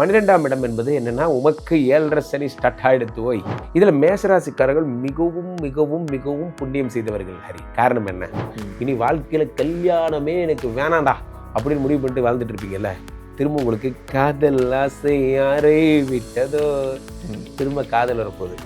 12ஆம் இடம் என்பது என்னன்னா, உமக்கு 7.5 சனி ஸ்டார்ட் ஆயிடுத்து ஓய். இதுல மேஷராசிக்காரர்கள் மிகவும் மிகவும் மிகவும் புண்ணியம் செய்தவர்கள் ஹரி. காரணம் என்ன? இனி வாழ்க்கையில கல்யாணமே எனக்கு வேணாண்டா அப்படின்னு முடிவு பண்ணிட்டு வாழ்ந்துட்டு இருப்பீங்கல்ல, திரும்ப உங்களுக்கு காதல் ஆசை யாரை விட்டதோ, திரும்ப காதல் வரப்போகுது.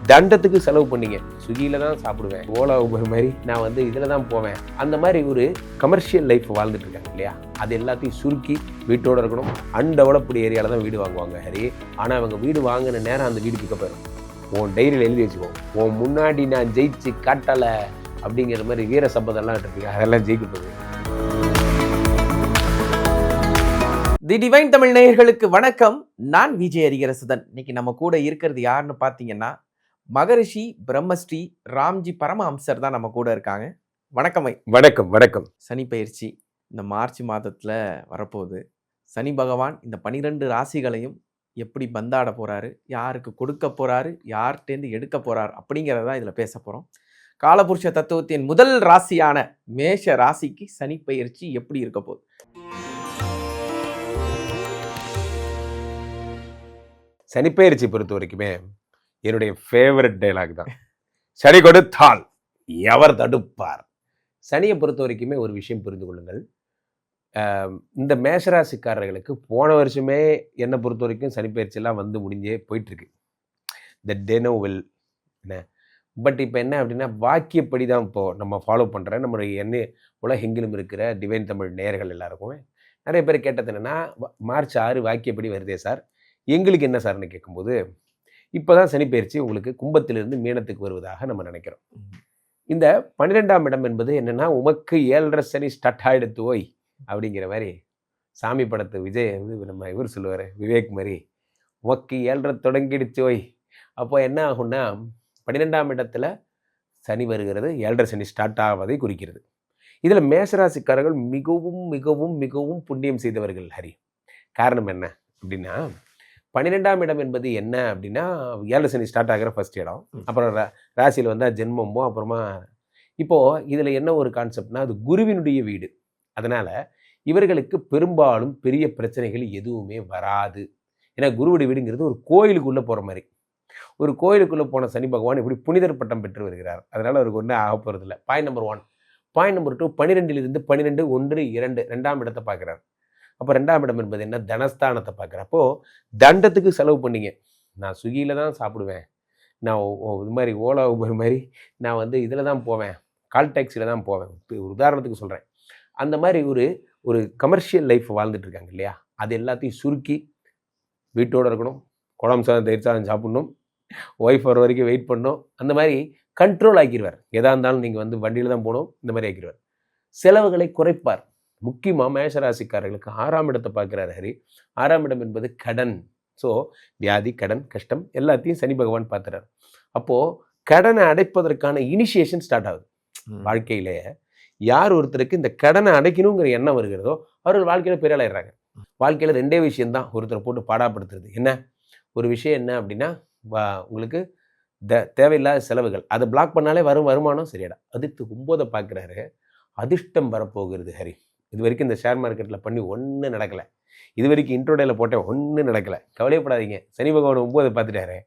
தண்டத்துக்கு செலவு பண்ணீங்க, ஸ்விக்கியில தான் சாப்பிடுவேன், ஓலா ஊபர் மாதிரி நான் வந்து இதில் தான் போவேன், அந்த மாதிரி ஒரு கமர்ஷியல் லைஃப் வாழ்ந்துட்டு இருக்காங்க இல்லையா, அது எல்லாத்தையும் சுருக்கி வீட்டோடு இருக்கணும். அன்டெவலப்டு ஏரியாவில் தான் வீடு வாங்குவாங்க ஹரி. ஆனால் அவங்க வீடு வாங்கின நேரம் அந்த வீடு பிக்கப் ஆயிடும். உன் டைரியில் எழுதி வச்சுக்கோ, உன் முன்னாடி நான் ஜெயிச்சு காட்டலை அப்படிங்கிற மாதிரி வீர சபதம்லாம் எடுத்துருக்கீங்க, அதெல்லாம் ஜெயிக்க போகுது. தி டிவைன் தமிழ் நேயர்களுக்கு வணக்கம். நான் விஜய் ஹரிஹரசுதன். இன்னைக்கு நம்ம கூட இருக்கிறது யாருன்னு பார்த்தீங்கன்னா, மகரிஷி பிரம்மஸ்ரீ ராம்ஜி பரமஹம்சர் தான் நம்ம கூட இருக்காங்க. வணக்கம். வணக்கம் வணக்கம். சனி பயிற்சி இந்த மார்ச் மாதத்தில் வரப்போகுது. சனி பகவான் இந்த 12 ராசிகளையும் எப்படி பந்தாட போகிறாரு, யாருக்கு கொடுக்க போகிறாரு, யார்கிட்டேருந்து எடுக்க போகிறார் அப்படிங்கிறதான் இதில் பேச போகிறோம். காலபுருஷ தத்துவத்தின் முதல் ராசியான மேஷ ராசிக்கு சனி பயிற்சி எப்படி இருக்க போகுது? சனிப்பெயர்ச்சி பொறுத்த வரைக்குமே என்னுடைய ஃபேவரட் டைலாக் தான், சனி கொடுத்தால் எவர் தடுப்பார். சனியை பொறுத்த வரைக்குமே ஒரு விஷயம் புரிந்து கொள்ளுங்கள், இந்த மேஷராசிக்காரர்களுக்கு போன வருஷமே என்னை பொறுத்த வரைக்கும் சனிப்பெயர்ச்சியெல்லாம் வந்து முடிஞ்சே போயிட்டுருக்கு. த டெனோவில் என்ன, பட் இப்போ என்ன அப்படின்னா, வாக்கியப்படி தான் இப்போது நம்ம ஃபாலோ பண்ணுற நம்மளுடைய உலகெங்கிலும் இருக்கிற டிவைன் தமிழ் நேயர்கள் எல்லாருக்குமே நிறைய பேர் கேட்டது என்னென்னா, மார்ச் 6 வாக்கியப்படி வருதே சார், எங்களுக்கு என்ன சார்னு கேட்கும்போது, இப்போ தான் சனிப்பெயர்ச்சி உங்களுக்கு கும்பத்திலிருந்து மீனத்துக்கு வருவதாக நம்ம நினைக்கிறோம். இந்த 12ஆம் இடம் என்பது என்னென்னா, உமக்கு 7.5 சனி ஸ்டார்ட் ஆயிடுத்து ஓய் அப்படிங்கிற மாதிரி சாமி படத்து விஜய் வந்து நம்ம இவர் சொல்லுவார், விவேக் மாதிரி, உமக்கு 7.5 தொடங்கிடுச்சு ஓய். அப்போ என்ன ஆகும்னா, 12ஆம் இடத்துல சனி வருகிறது, 7.5 சனி ஸ்டார்ட் ஆவதை குறிக்கிறது. இதில் மேஷராசிக்காரர்கள் மிகவும் மிகவும் மிகவும் புண்ணியம் செய்தவர்கள் ஹரி. காரணம் என்ன அப்படின்னா, 12ஆம் இடம் என்பது என்ன அப்படின்னா, 7 சனி ஸ்டார்ட் ஆகிற ஃபர்ஸ்ட் இடம். அப்புறம் ராசியில் வந்தால் ஜென்மமோ, அப்புறமா இப்போது இதில் என்ன ஒரு கான்செப்ட்னா, அது குருவினுடைய வீடு. அதனால் இவர்களுக்கு பெரும்பாலும் பெரிய பிரச்சனைகள் எதுவுமே வராது. ஏன்னா குருவுடைய வீடுங்கிறது ஒரு கோயிலுக்குள்ளே போகிற மாதிரி. ஒரு கோயிலுக்குள்ளே போன சனி பகவான் இப்படி புனிதர் பட்டம் பெற்று வருகிறார். அதனால் அவருக்கு ஒன்றும் ஆக போகிறதில்ல. Point number 1. பாயிண்ட் நம்பர் 2, 12 12 1 2 2ஆம் இடத்தை பார்க்குறார். அப்போ 2ஆம் இடம் என்பது என்ன, தனஸ்தானத்தை பார்க்குறப்போ தண்டத்துக்கு செலவு பண்ணீங்க, நான் ஸ்விக்கியில் தான் சாப்பிடுவேன், நான் இது மாதிரி ஓலா ஊபர் மாதிரி நான் வந்து இதில் தான் போவேன், கால் டாக்ஸியில் தான் போவேன், ஒரு உதாரணத்துக்கு சொல்கிறேன், அந்த மாதிரி ஒரு கமர்ஷியல் லைஃப் வாழ்ந்துட்டு இருக்காங்க இல்லையா, அது எல்லாத்தையும் சுருக்கி வீட்டோடு இருக்கணும், குழம்பு சாதம் தயிர் சாதம் சாப்பிட்ணும், ஒய்ஃப் வர வரைக்கும் வெயிட் பண்ணணும், அந்த மாதிரி கண்ட்ரோல் ஆக்கிடுவார். எதாக இருந்தாலும் நீங்கள் வந்து வண்டியில் தான் போகணும், இந்த மாதிரி ஆக்கிடுவார். செலவுகளை குறைப்பார். முக்கியமாக மேஷராசிக்காரர்களுக்கு 6ஆம் இடத்தை பார்க்குறாரு ஹரி. 6ஆம் இடம் என்பது கடன். ஸோ வியாதி, கடன், கஷ்டம் எல்லாத்தையும் சனி பகவான் பார்த்துறாரு. அப்போது கடனை அடைப்பதற்கான இனிஷியேஷன் ஸ்டார்ட் ஆகுது. வாழ்க்கையிலேயே யார் ஒருத்தருக்கு இந்த கடனை அடைக்கணுங்கிற எண்ணம் வருகிறதோ அவர்கள் வாழ்க்கையில் பெரிய ஆளாயிடுறாங்க. வாழ்க்கையில் 2 விஷயம்தான் ஒருத்தரை போட்டு பாடாப்படுத்துறது. என்ன ஒரு விஷயம் என்ன அப்படின்னா, உங்களுக்கு தேவையில்லாத செலவுகள், அதை பிளாக் பண்ணாலே வருமானம் சரியாடா. அதுக்கு 9 பார்க்குறாரு, அதிர்ஷ்டம் வரப்போகிறது ஹரி. இது வரைக்கும் இந்த ஷேர் மார்க்கெட்டில் பண்ணி ஒன்றும் நடக்கலை, இது வரைக்கும் இன்ட்ரோடேல போட்டேன் ஒன்றும் நடக்கலை, கவலைப்படாதீங்க, சனி பகவான் 9 பார்த்துட்டாரு,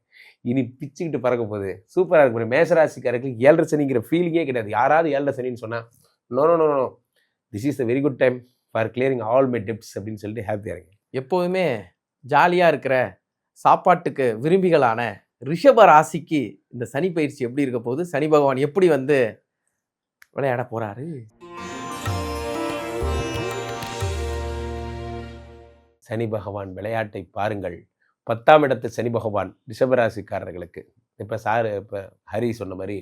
இனி பிச்சுக்கிட்டு பறக்க போகுது, சூப்பராக இருக்கும். மேஷராசிக்காரருக்கு 7.5 சனிங்கிற ஃபீலிங்கே கிடையாது. யாராவது 7.5 சனின்னு சொன்னால் no no no no, this is a very good time for clearing all my debts அப்படின்னு சொல்லிட்டு ஹாப்பியாக இருங்க. எப்போதுமே ஜாலியாக இருக்கிற சாப்பாட்டுக்கு விரும்பிகளான ரிஷப ராசிக்கு இந்த சனி பயிற்சி எப்படி இருக்க போகுது, சனி பகவான் எப்படி வந்து விளையாட போகிறாரு? சனி பகவான் விளையாட்டை பாருங்கள். 10ஆம் இடத்து சனி பகவான் ரிஷபராசிக்காரர்களுக்கு இப்போ ஹரி சொன்ன மாதிரி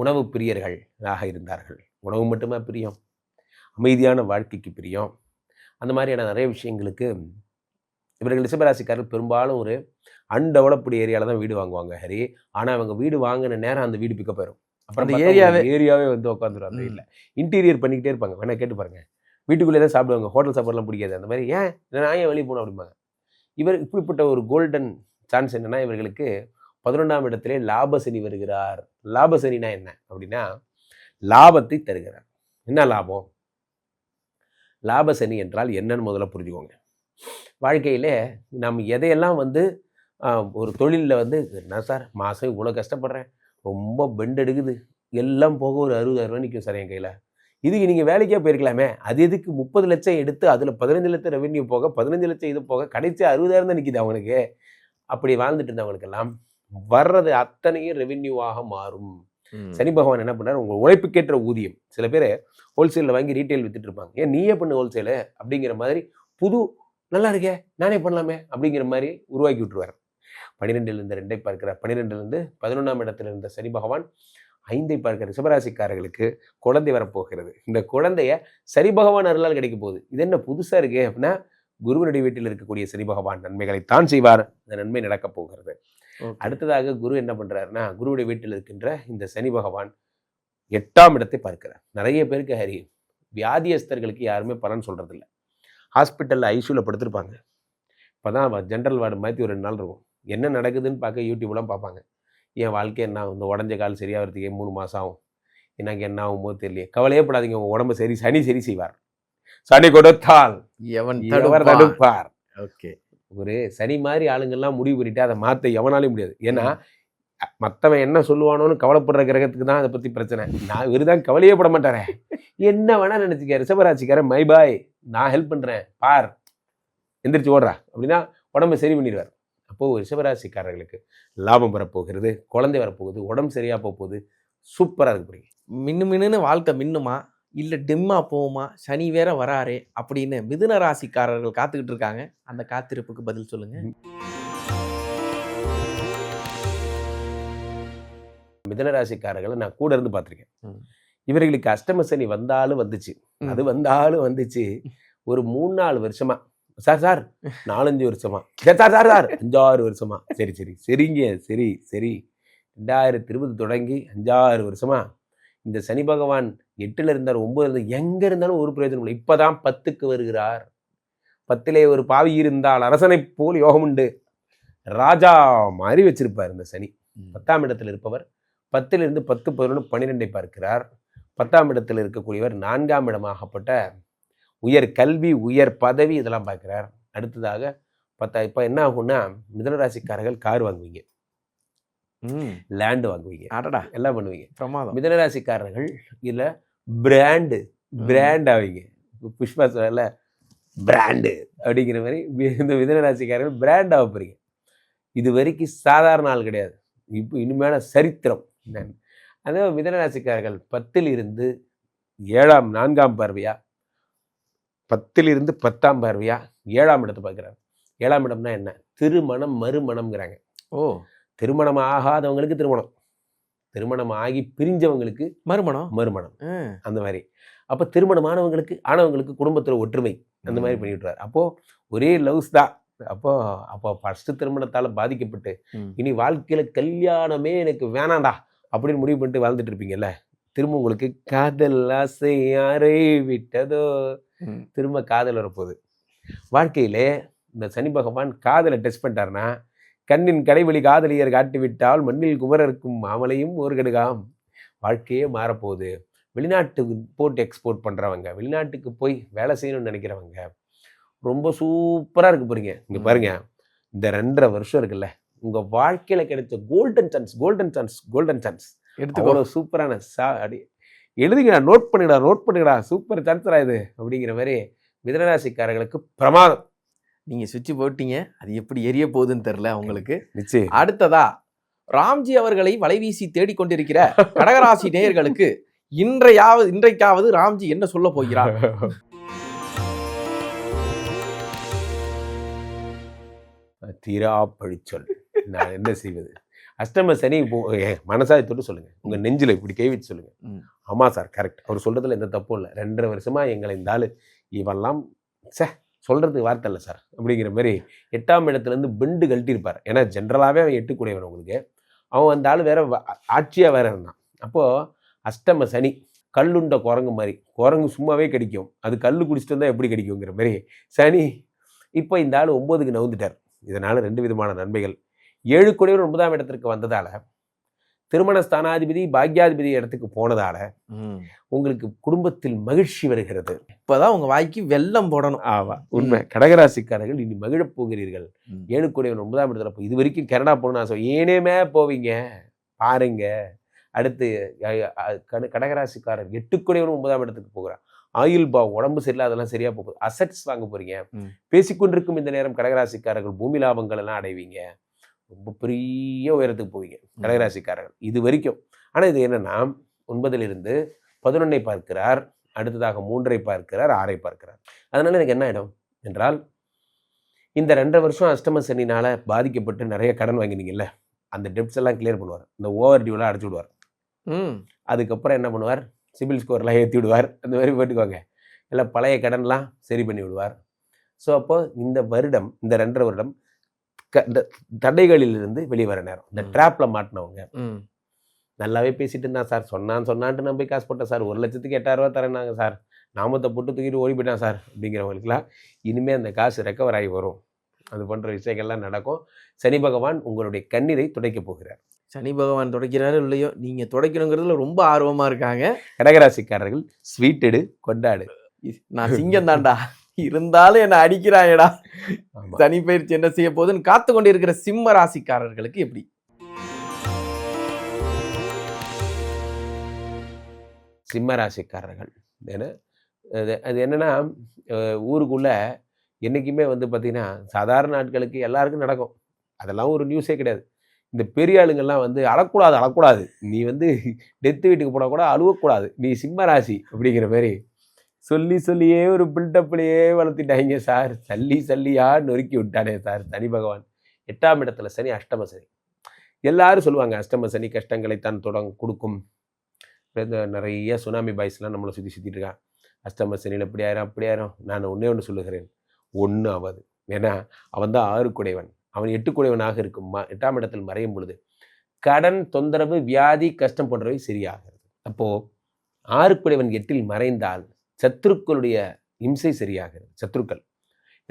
உணவு பிரியர்களாக இருந்தார்கள். உணவு மட்டுமே பிரியம், அமைதியான வாழ்க்கைக்கு பிரியம், அந்த மாதிரியான நிறைய விஷயங்களுக்கு இவர்கள் ரிஷபராசிக்காரர்கள் பெரும்பாலும் ஒரு அன்டெவலப்டு ஏரியாவில் தான் வீடு வாங்குவாங்க ஹரி. ஆனால் அவங்க வீடு வாங்கின நேரம் அந்த வீடு பிக்கப் ஆயிரும். அப்புறம் அந்த ஏரியாவே வந்து உட்காந்துரும். அந்த வீட்டில் இன்டீரியர் பண்ணிக்கிட்டே இருப்பாங்க. வேணா கேட்டு பாருங்க, வீட்டுக்குள்ளே தான் சாப்பிடுவாங்க, ஹோட்டல் சாப்பாடுலாம் பிடிக்காது. அந்த மாதிரி நான் ஏன் வெளியே போகணும் அப்படிம்பாங்க. இவர் இப்படிப்பட்ட ஒரு கோல்டன் சான்ஸ் என்னென்னா, இவர்களுக்கு 11ஆம் இடத்திலே லாபசனி வருகிறார். லாபசனினா என்ன அப்படின்னா, லாபத்தை தருகிறார். என்ன லாபம்? லாபசனி என்றால் என்னன்னு முதல்ல புரிஞ்சுக்கோங்க. வாழ்க்கையிலே நம்ம எதையெல்லாம் வந்து ஒரு தொழிலில் வந்து என்ன சார் மாதம் இவ்வளோ கஷ்டப்படுறேன், ரொம்ப பெண்ட் எடுக்குது, எல்லாம் போக ஒரு 60,000 நிற்கும் சார் என் கையில். இதுக்கு நீங்கள் வேலைக்கே போயிருக்கலாமே, அது எதுக்கு 30 லட்சம் எடுத்து அதில் 15 லட்சம் ரெவென்யூ போக 15 லட்சம் இது போக கடைசி 60,000 தான் நிற்கிது அவனுக்கு. அப்படி வாழ்ந்துட்டு இருந்தவங்களுக்கெல்லாம் வர்றது அத்தனையும் ரெவென்யூவாக மாறும். சனி பகவான் என்ன பண்ணார், உங்கள் உழைப்புக்கேற்ற ஊதியம். சில பேர் ஹோல்சேலில் வாங்கி ரீட்டைல் வித்துட்டு இருப்பாங்க, ஏன் நீயே பண்ணு ஹோல்சேலு அப்படிங்கிற மாதிரி புது நல்லா இருக்கே நானே பண்ணலாமே அப்படிங்கிற மாதிரி உருவாக்கி விட்டுருவார். 12லிருந்து 2ஐ பார்க்கிறார். 12லிருந்து 11ஆம் இடத்துல இருந்த சனி பகவான் 5ஐ பார்க்கிற ரிஷபராசிக்காரர்களுக்கு குழந்தை வரப்போகிறது. இந்த குழந்தைய சனி பகவான் அருளால் கிடைக்க போகுது. இது என்ன புதுசா இருக்கு அப்படின்னா, குருவினுடைய வீட்டில் இருக்கக்கூடிய சனி பகவான் நன்மைகளை தான் செய்வார். இந்த நன்மை நடக்கப் போகிறது. அடுத்ததாக குரு என்ன பண்றாருன்னா, குருவுடைய வீட்டில் இருக்கின்ற இந்த சனி பகவான் 8ஆம் இடத்தை பார்க்கிறார். நிறைய பேருக்கு ஹரி வியாதியஸ்தர்களுக்கு யாருமே பலன் சொல்றது இல்லை. ஹாஸ்பிட்டலில் ஐசியூவில் படுத்திருப்பாங்க. இப்போதான் ஜென்ரல் வார்டு மாற்றி ஒரு 2 நாள் இருக்கும். என்ன நடக்குதுன்னு பார்க்க யூடியூப்லாம் பார்ப்பாங்க. என் வாழ்க்கை என்ன ஆகும், இந்த உடஞ்ச கால் சரியாகிறதுக்கே 3 மாதம் ஆகும், எனக்கு என்ன ஆகுமோ தெரியலையே. கவலையே படாதீங்க, உங்கள் உடம்பு சனி சரி செய்வார். சனி கொடுத்தால் எவன் தடுப்பார். ஓகே, ஒரு சனி மாதிரி ஆளுங்கள்லாம் முடிவு பண்ணிட்டு அதை மாற்ற எவனாலையும் முடியாது. ஏன்னா மற்றவன் என்ன சொல்லுவானோன்னு கவலைப்படுற கிரகத்துக்கு தான் அதை பற்றி பிரச்சனை. நான் இவருதான் கவலையே பட மாட்டாரேன், என்ன வேணா நினச்சிக்க, ரிஷபராசிக்காரன் மை பாய் நான் ஹெல்ப் பண்ணுறேன் பார், எந்திரிச்சு ஓடுறா அப்படின்னா உடம்பை சரி பண்ணிடுவார். அப்போது ரிஷபராசிக்காரர்களுக்கு லாபம் வரப்போகிறது, குழந்தை வரப்போகுது, உடம்பு சரியாக போகுது, சூப்பராக இருக்கு. புரியுங்க, மின்னு வாழ்க்கை மின்னுமா இல்லை டிம்மா போகுமா, சனி வேற வராரே அப்படின்னு மிதுன ராசிக்காரர்கள் காத்துக்கிட்டு இருக்காங்க. அந்த காத்திருப்புக்கு பதில் சொல்லுங்க. மிதுன ராசிக்காரர்களை நான் கூட இருந்து பார்த்துருக்கேன். இவர்களுக்கு அஷ்டம சனி வந்தாலும் வந்துச்சு, அது வந்தாலும் வந்துச்சு. ஒரு 3-4 வருஷமா சார் 4-5 வருஷமா சார் 5-6 வருஷமா சரிங்க சரி 2020 தொடங்கி 5-6 வருஷமா இந்த சனி பகவான் 8ல் இருந்தார், 9ல் இருந்தார், எங்கே இருந்தாலும் ஒரு பிரயோஜனம் இல்லை. இப்போதான் 10க்கு வருகிறார். 10லே ஒரு பாவி இருந்தால் அரசனை போல் யோகம் உண்டு, ராஜா மாதிரி வச்சிருப்பார் இந்த சனி. 10ஆம் இடத்தில் இருப்பவர் 10லிருந்து 10, 11, 12ஐ பார்க்கிறார். 10ஆம் இடத்தில் இருக்கக்கூடியவர் 4ஆம் இடமாகப்பட்ட உயர் கல்வி, உயர் பதவி இதெல்லாம் பார்க்கிறார். அடுத்ததாக இப்போ என்ன ஆகும்னா, மிதுனராசிக்காரர்கள் கார் வாங்குவீங்க, லேண்டு வாங்குவீங்க, எல்லாம் பண்ணுவீங்க. மிதுனராசிக்காரர்கள் இல்லை பிராண்ட் ஆவீங்க. புஷ்பா சொல்ல பிராண்டு அப்படிங்கிற மாதிரி இந்த மிதுனராசிக்காரர்கள் பிராண்ட் ஆக போறீங்க. இது வரைக்கும் சாதாரண ஆள் கிடையாது, இப்போ இனிமேல சரித்திரம். அதே மிதுனராசிக்காரர்கள் 10லிருந்து 4ஆம் பார்வையா, 10லிருந்து 10ஆம் பார்வையா 7ஆம் இடத்தை பார்க்குறாங்க. 7ஆம் இடம்னா என்ன, திருமணம் மறுமணம்ங்கிறாங்க. திருமணம் ஆகாதவங்களுக்கு திருமணம், திருமணம் ஆகி பிரிஞ்சவங்களுக்கு மறுமணம் அந்த மாதிரி. அப்போ திருமணமானவங்களுக்கு ஆனவங்களுக்கு குடும்பத்தில் ஒற்றுமை அந்த மாதிரி பண்ணி விட்டுறாரு. அப்போது ஒரே லவ்ஸ் தான். அப்போ ஃபஸ்ட்டு திருமணத்தால் பாதிக்கப்பட்டு இனி வாழ்க்கையில் கல்யாணமே எனக்கு வேணாண்டா அப்படின்னு முடிவு பண்ணிட்டு வாழ்ந்துட்டு இருப்பீங்கல்ல, திரும்ப உங்களுக்கு காதல் ஆசை யாரை விட்டதோ, திரும்ப காதல் வரப்போகுது. வாழ்க்கையிலே இந்த சனி பகவான் காதலை டெஸ்ட் பண்ணிட்டாருன்னா, கண்ணின் கடைவெளி காதலியர் காட்டிவிட்டால் மண்ணில் குமரருக்கும் மாமலையும் ஒரு கடுகாம். வாழ்க்கையே மாறப்போகுது. வெளிநாட்டுக்கு இம்போர்ட் எக்ஸ்போர்ட் பண்ணுறவங்க, வெளிநாட்டுக்கு போய் வேலை செய்யணும்னு நினைக்கிறவங்க ரொம்ப சூப்பராக இருக்க போகிறீங்க. இங்கே பாருங்க, இந்த 2.5 வருஷம் இருக்குல்ல, உங்கள் வாழ்க்கையில் கிடைச்ச கோல்டன் சான்ஸ் அவ்வளோ சூப்பரான அடி எழுதுங்கடா, நோட் பண்ணுங்கடா, சூப்பர் சான்ஸரா இது அப்படிங்கிற மாதிரி மிதுனராசிக்காரர்களுக்கு பிரமாதம். நீங்கள் சுவிட்ச் போட்டீங்க, அது எப்படி எரிய போகுதுன்னு தெரில உங்களுக்கு. நிச்சயம். அடுத்ததா ராம்ஜி அவர்களை வலைவீசி தேடிக்கொண்டிருக்கிற கடகராசி நேயர்களுக்கு இன்றைக்காவது ராம்ஜி என்ன சொல்ல போகிறார்? தீரா பழிச்சொல், நான் என்ன செய்வது? அஷ்டம சனி மனசாய் தொட்டு சொல்லுங்க, உங்க நெஞ்சில் இப்படி கை வச்சு சொல்லுங்க, ஆமா சார் கரெக்ட், அவர் சொல்றதுல எந்த தப்பும் இல்லை, 2.5 வருஷமா எங்களை இந்த ஆளு இவெல்லாம் சொல்றதுக்கு வார்த்தை இல்லை சார் அப்படிங்கிற மாதிரி 8ஆம் இடத்துலேருந்து பெண்டு கழட்டியிருப்பார். ஏன்னா ஜென்ரலாகவே அவன் 8 கூடியவன், உங்களுக்கு அவன் அந்த ஆள் வேற ஆட்சியாக வேற இருந்தான். அப்போது அஷ்டம சனி கல்லுண்ட குரங்கு மாதிரி, குரங்கு சும்மாவே கிடைக்கும், அது கல் குடிச்சிட்டு வந்தால் எப்படி கிடைக்குங்கிற மாதிரி சனி இப்போ இந்த ஆள் 9க்கு நவுந்துட்டார். இதனால் 2 விதமான நன்மைகள். 7 கூடியவர் 9ஆம் இடத்திற்கு வந்ததால் திருமண ஸ்தானாதிபதி பாக்யாதிபதி இடத்துக்கு போனதால உங்களுக்கு குடும்பத்தில் மகிழ்ச்சி வருகிறது. இப்பதான் உங்க வாய்க்கு வெல்லம் போடணும். ஆமா, உண்மை. கடகராசிக்காரர்கள் இனி மகிழப் போகிறீர்கள். 7 கூடியவன் 9ஆம் இடத்துல இது வரைக்கும் கனடா போகணும்னு ஆசை, ஏனேமே போவீங்க பாருங்க. அடுத்து கடகராசிக்காரர் 8 கூடியவன் 9ஆம் இடத்துக்கு போகிறான். ஆயுள் பாவம், உடம்பு சரியில்லை, அதெல்லாம் சரியா போகுது. அசெட்ஸ் வாங்க போறீங்க. பேசிக்கொண்டிருக்கும் இந்த நேரம் கடகராசிக்காரர்கள் பூமி லாபங்கள் எல்லாம் அடைவீங்க. ரொம்ப பெரிய உயரத்துக்கு போவீங்க கடகராசிக்காரர்கள் இது வரைக்கும். ஆனா இது என்னன்னா 9லிருந்து 11ஐ பார்க்கிறார், அடுத்ததாக 3ஐ பார்க்கிறார், 6ஐ பார்க்கிறார். அதனால எனக்கு என்ன ஆயிடும் என்றால், இந்த 2.5 வருஷம் அஷ்டம சனினால பாதிக்கப்பட்டு நிறைய கடன் வாங்கினீங்கல்ல, அந்த டெப்ட்ஸ் எல்லாம் கிளியர் பண்ணுவார். இந்த ஓவர் டியூலாம் அடைச்சு விடுவார். அதுக்கப்புறம் என்ன பண்ணுவார், சிபில் ஸ்கோர்லாம் ஏற்றி விடுவார். அந்த மாதிரி போட்டுக்குவாங்க, இல்லை பழைய கடன்லாம் சரி பண்ணி விடுவார். ஸோ அப்போ இந்த வருடம், இந்த 2.5 வருடம் இந்த தடைகளிலிருந்து வெளியே வர நேரம். இந்த ட்ராப்ல மாட்டினவங்க நல்லாவே பேசிட்டு இருந்தான் சார், சொன்னான்ட்டு நான் போய் காசு போட்டேன் சார், 1 லட்சத்துக்கு 8,000 ரூபா தரேன்னாங்க சார், நாமத்தை போட்டு தூக்கிட்டு ஓடி போயிட்டான் சார் அப்படிங்கிறவங்களுக்குலாம் இனிமேல் அந்த காசு ரெக்கவர் ஆகி வரும். அது போன்ற விஷயங்கள்லாம் நடக்கும். சனி பகவான் உங்களுடைய கண்ணீரை துடைக்க போகிறார். சனி பகவான் துடைக்கிறாரு இல்லையோ, நீங்க துடைக்கணுங்கிறதுல ரொம்ப ஆர்வமா இருக்காங்க கடகராசிக்காரர்கள். ஸ்வீட் எடு, கொண்டாடு. நான் சிங்கம் தாண்டா, இருந்தாலும் என்ன அடிக்கிறாங்கடா. சனி பயிற்சி என்ன செய்ய போகுதுன்னு காத்து கொண்டிருக்கிற சிம்ம ராசிக்காரர்களுக்கு எப்படி? சிம்ம ராசிக்காரர்கள் அது என்னன்னா, ஊருக்குள்ள என்னைக்குமே வந்து பார்த்தீங்கன்னா சாதாரண நாட்களுக்கு எல்லாருக்கும் நடக்கும், அதெல்லாம் ஒரு நியூஸே கிடையாது. இந்த பெரிய ஆளுங்கள்லாம் வந்து அழக்கூடாது, நீ வந்து டெத்து வீட்டுக்கு போனால் கூட அழுவக்கூடாது, நீ சிம்ம ராசி அப்படிங்கிற மாதிரி சொல்லியே ஒரு பில்டப்லேயே வளர்த்திட்டாங்க சார். சல்லியா நொறுக்கி விட்டானே சார் சனி பகவான். 8ஆம் இடத்துல சனி, அஷ்டம சனி. எல்லாரும் சொல்லுவாங்க அஷ்டம சனி கஷ்டங்களைத்தான் கொடுக்கும். நிறைய சுனாமி பாய்ஸ்லாம் நம்மளை சுற்றிட்டு இருக்கான். அஷ்டம சனியில் இப்படி ஆயிரும் அப்படி ஆயிரும். நான் ஒன்று சொல்லுகிறேன், ஒன்று ஆகாது. ஏன்னா அவன் தான் 6 குடைவன், அவன் 8 குடைவனாக இருக்கும். 8ஆம் இடத்தில் மறையும் பொழுது கடன் தொந்தரவு, வியாதி, கஷ்டம் போன்றவை சரியாகிறது. அப்போது 6 குடைவன் 8இல் மறைந்தால் சத்துருக்களுடைய இம்சை சரியாகிறது. சத்துருக்கள்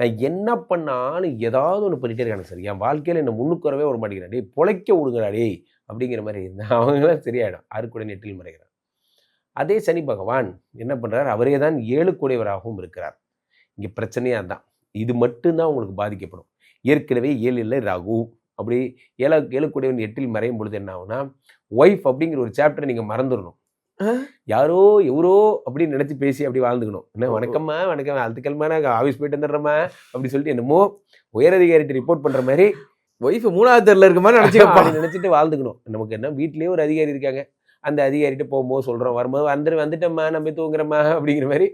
நான் என்ன பண்ணாலும் ஏதாவது ஒன்று பண்ணிட்டே இருக்காங்க சார், என் வாழ்க்கையில் என்ன முன்னுக்கு வரவே வர மாட்டேங்கிறேன், டே பொழைக்க விடுங்கடா டே அப்படிங்கிற மாதிரி இருந்தால் அவங்களாம் சரியாயிடும். 6 குடைவன் 8இல் மறைகிறார். அதே சனி பகவான் என்ன பண்ணுறார், அவரே தான் 7 குடைவராகவும் இருக்கிறார். இங்கே பிரச்சனையாக தான், இது மட்டும்தான் உங்களுக்கு பாதிக்கப்படும். ஏற்கனவே 7ல் ராகு, அப்படி 7 குடைவன் 8இல் மறையும் பொழுது என்ன ஆகும்னா, ஒய்ஃப் அப்படிங்கிற ஒரு சாப்டரை நீங்கள் மறந்துடணும். யாரோ எவரோ அப்படின்னு நினைச்சு பேசி அப்படி வாழ்ந்துக்கணும். என்ன வணக்கம்மா, வணக்கம், அதுக்கல்மா நான் ஆஃபீஸ் போயிட்டு வந்துடுறேம்மா அப்படி சொல்லிட்டு என்னமோ உயரதிகாரிட்டு ரிப்போர்ட் பண்ற மாதிரி ஒய்ஃப் 3வது தெருல இருக்க மாதிரி நினைச்சிட்டு வாழ்ந்துக்கணும். நமக்கு என்ன, வீட்லயே ஒரு அதிகாரி இருக்காங்க, அந்த அதிகாரிகிட்ட போகும்போது சொல்றோம், வரும்போது வந்துட்டோம்மா நம்ம தூங்குறோம்மா அப்படிங்கிற மாதிரி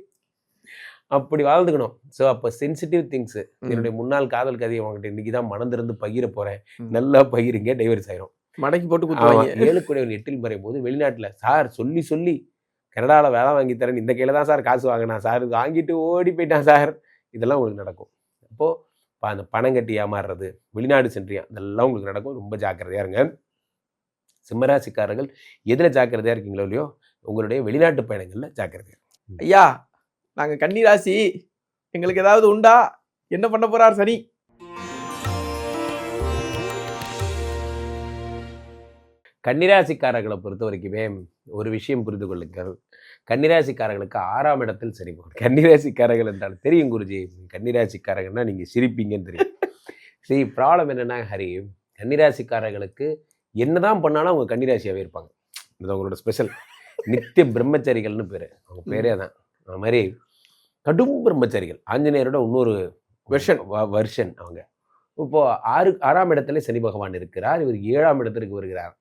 அப்படி வாழ்ந்துக்கணும். ஸோ அப்போ சென்சிட்டிவ் திங்ஸ், என்னுடைய முன்னாள் காதல் கதையை அவங்ககிட்ட இன்னைக்கு தான் மனந்திருந்து பகிர போறேன், நல்லா பகிருங்க, டைவர்ஸ் ஆயிரும். மடக்கி போட்டு குத்துவாங்க. 7 குடைவன் 8இல் மறையும் போது வெளிநாட்டில் சார் சொல்லி கனடாவில் வேலை வாங்கி தரேன், இந்த கையில் தான் சார் காசு வாங்கினா சார், வாங்கிட்டு ஓடி போயிட்டான் சார், இதெல்லாம் உங்களுக்கு நடக்கும். அப்போது அந்த பணம் கட்டி ஏமாறுறது, வெளிநாடு சென்றியா, இதெல்லாம் உங்களுக்கு நடக்கும். ரொம்ப ஜாக்கிரதையாக இருங்க. சிம்மராசிக்காரர்கள் எதில் ஜாக்கிரதையாக இருக்கீங்களோ இல்லையோ, உங்களுடைய வெளிநாட்டு பயணங்களில் ஜாக்கிரதையாக. ஐயா, நாங்கள் கன்னிராசி, எங்களுக்கு ஏதாவது உண்டா? என்ன பண்ண போறார் சனி? கன்னிராசிக்காரர்களை பொறுத்த வரைக்குமே ஒரு விஷயம் புரிந்து கொள்ளுங்கள். கன்னிராசிக்காரர்களுக்கு 6ஆம் இடத்தில் சரி போகும். கன்னிராசிக்காரர்கள் என்றால் தெரியும் குருஜி, கன்னிராசிக்காரர்கள்னா நீங்கள் சிரிப்பீங்கன்னு தெரியும். சரி, ப்ராப்ளம் என்னென்னா ஹரி, கன்னிராசிக்காரர்களுக்கு என்னதான் பண்ணாலும் அவங்க கன்னிராசியாகவே இருப்பாங்க. இது அவங்களோட ஸ்பெஷல். நித்திய பிரம்மச்சாரிகள்னு பேர், அவங்க பேரே தான். அது மாதிரி கடும் பிரம்மச்சாரிகள். ஆஞ்சநேயரோட இன்னொரு வெர்ஷன் அவங்க. இப்போது 6ஆம் இடத்துல சனி பகவான் இருக்கிறார், இவர் 7ஆம் இடத்திற்கு வருகிறார்.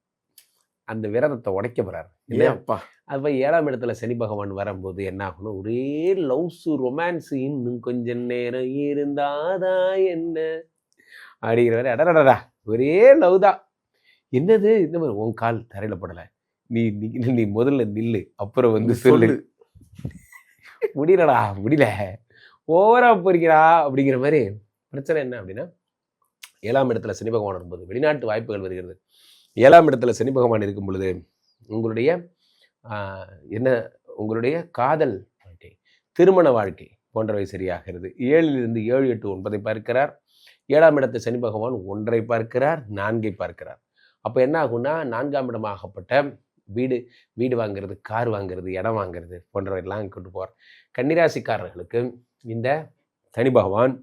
அந்த விரதத்தை உடைக்க போறாரு இல்லையாப்பா. அது போய் 7ஆம் இடத்துல சனி பகவான் வரும்போது என்ன ஆகணும், ஒரே லவ்ஸு, ரொமான்ஸு, இன்னும் கொஞ்சம் நேரம் இருந்தாதா என்ன அப்படிங்கிற மாதிரி. அடடா, ஒரே லவ் தான். என்னது இந்த மாதிரி, உன் கால் தரையில் படலை, நீ முதல்ல நில்லு, அப்புறம் வந்து சொல்லு, முடியலடா முடியல, ஓவரா போறீங்களா அப்படிங்கிற மாதிரி. பிரச்சனை என்ன அப்படின்னா, 7ஆம் இடத்துல சனி பகவான் வரும்போது வெளிநாட்டு வாய்ப்புகள் வருகிறது. 7ஆம் இடத்துல சனி பகவான் இருக்கும் பொழுது உங்களுடைய உங்களுடைய காதல் வாழ்க்கை, திருமண வாழ்க்கை போன்றவை சரியாகிறது. 7லிருந்து 7, 8, 9 பார்க்கிறார். 7ஆம் இடத்தை சனி பகவான் 1ஐ பார்க்கிறார், 4ஐ பார்க்கிறார். அப்போ என்ன ஆகும்னா 4ஆம் இடமாகப்பட்ட வீடு வீடு வாங்குறது, கார் வாங்குறது, இடம் வாங்குறது போன்றவையெல்லாம் கொண்டு போவார். கன்னிராசிக்காரர்களுக்கு இந்த சனி பகவான்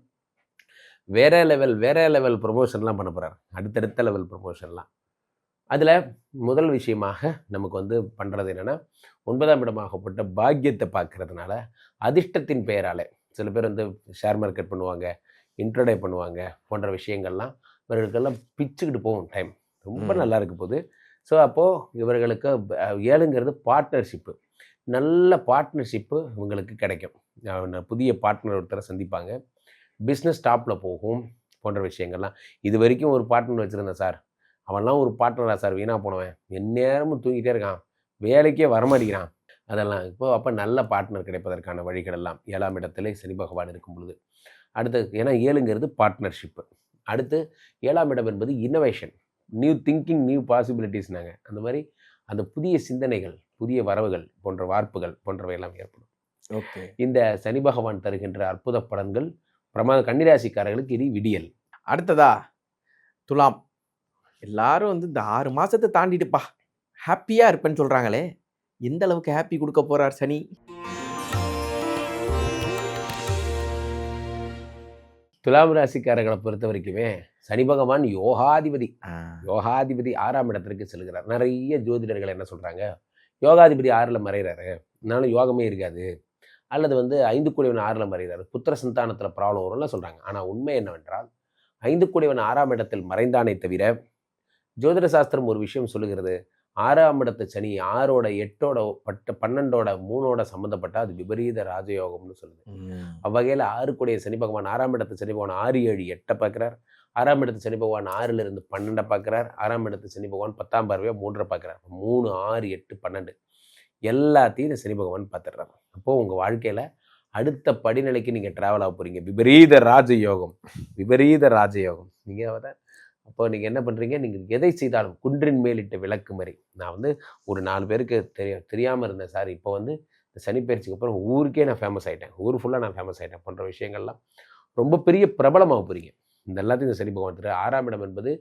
வேற லெவல் ப்ரொமோஷன்லாம் பண்ண போகிறார். அடுத்தடுத்த லெவல் ப்ரொமோஷன்லாம். அதில் முதல் விஷயமாக நமக்கு வந்து பண்ணுறது என்னென்னா 9ஆம் இடமாகப்பட்ட பாக்கியத்தை பார்க்கறதுனால அதிர்ஷ்டத்தின் பெயரால் சில பேர் வந்து ஷேர் மார்க்கெட் பண்ணுவாங்க, இன்ட்ரோடே பண்ணுவாங்க போன்ற விஷயங்கள்லாம் இவர்களுக்கெல்லாம் பிச்சுக்கிட்டு போகும் டைம். ரொம்ப நல்லா இருக்க போகுது. ஸோ அப்போது இவர்களுக்கு 7ங்கிறது பார்ட்னர்ஷிப்பு. நல்ல பார்ட்னர்ஷிப்பு இவங்களுக்கு கிடைக்கும். புதிய பார்ட்னர் ஒருத்தரை சந்திப்பாங்க. பிஸ்னஸ் டாப்பில் போகும் போன்ற விஷயங்கள்லாம். இது வரைக்கும் ஒரு பார்ட்னர் வச்சுருந்தேன் சார், அவன்லாம் ஒரு பார்ட்னரா சார், வீணாக போனவன், எந்நேரமும் தூங்கிட்டே இருக்கான், வேலைக்கே வரமாட்டேங்கிறான், அதெல்லாம் இப்போ அப்போ நல்ல பார்ட்னர் கிடைப்பதற்கான வழிகள் எல்லாம் 7ஆம் இடத்துல சனி பகவான் இருக்கும் பொழுது. அடுத்து ஏன்னா 7ங்கிறது பார்ட்னர்ஷிப்பு. அடுத்து 7ஆம் இடம் என்பது இன்னோவேஷன், நியூ திங்கிங், நியூ பாசிபிலிட்டிஸ்னாங்க. அந்த மாதிரி அந்த புதிய சிந்தனைகள், புதிய வரவுகள் போன்ற வார்ப்புகள் போன்றவையெல்லாம் ஏற்படும். ஓகே, இந்த சனி பகவான் தருகின்ற அற்புத பலன்கள் பிரமாத கன்னிராசிக்காரர்களுக்கு இது விடியல். அடுத்ததா துலாம். எல்லாரும் வந்து இந்த 6 மாசத்தை தாண்டிட்டுப்பா ஹாப்பியா இருப்பேன்னு சொல்றாங்களே, எந்த அளவுக்கு ஹாப்பி கொடுக்க போறார் சனி? துலாம் ராசிக்காரர்களை பொறுத்த வரைக்குமே சனி பகவான் யோகாதிபதி. யோகாதிபதி 6ஆம் இடத்திற்கு செல்கிறார். நிறைய ஜோதிடர்கள் என்ன சொல்றாங்க, யோகாதிபதி 6ல் மறைகிறாரு, அதனால யோகமே இருக்காது, அல்லது வந்து 5 கூடியவன் 6ல் மறைகிறாரு, புத்திர சந்தானத்தில் ப்ராப்ளம் வரும்லாம் சொல்றாங்க. ஆனால் உண்மை என்னவென்றால் 5 கூடியவன் 6ஆம் இடத்தில் மறைந்தானே தவிர, ஜோதிட சாஸ்திரம் ஒரு விஷயம் சொல்லுகிறது, 6ஆம் இடத்து சனி 6ஓட 8ஓட 12ஓட 3ஓட சம்மந்தப்பட்ட அது விபரீத ராஜயோகம்னு சொல்லுது. அவ்வகையில் 6 கூடிய சனி பகவான் 6ஆம் இடத்து சனி பகவான் 6, 7, 8 பார்க்குறார். 6ஆம் இடத்து சனி பகவான் 6லிருந்து 12 பார்க்குறார். 6ஆம் இடத்து சனி பகவான் 10ஆம் பார்வையாக 3 பார்க்குறார். 3, 6, 8, 12 எல்லாத்தையும் இந்த சனி பகவான் பார்த்துடுறாரு. அப்போது உங்கள் வாழ்க்கையில் அடுத்த படிநிலைக்கு நீங்கள் ட்ராவல் ஆக போகிறீங்க. விபரீத ராஜயோகம், விபரீத ராஜயோகம். நீங்கள் அதை அப்போ நீங்கள் என்ன பண்ணுறீங்க, நீங்கள் எதை செய்தாலும் குன்றின் மேலிட்ட விளக்கு மாதிரி. நான் வந்து ஒரு 4 பேருக்கு தெரியாமல் இருந்தேன் சார், இப்போ வந்து இந்த சனிப்பெயர்ச்சிக்கு அப்புறம் ஊருக்கே நான் ஃபேமஸ் ஆகிட்டேன், ஊர் ஃபுல்லாக நான் ஃபேமஸ் ஆகிட்டேன் போன்ற விஷயங்கள்லாம் ரொம்ப பெரிய பிரபலமாக போகிறீங்க. இந்த எல்லாத்தையும் இந்த சனி பகவான் தரு. 6ஆம் இடம் என்பது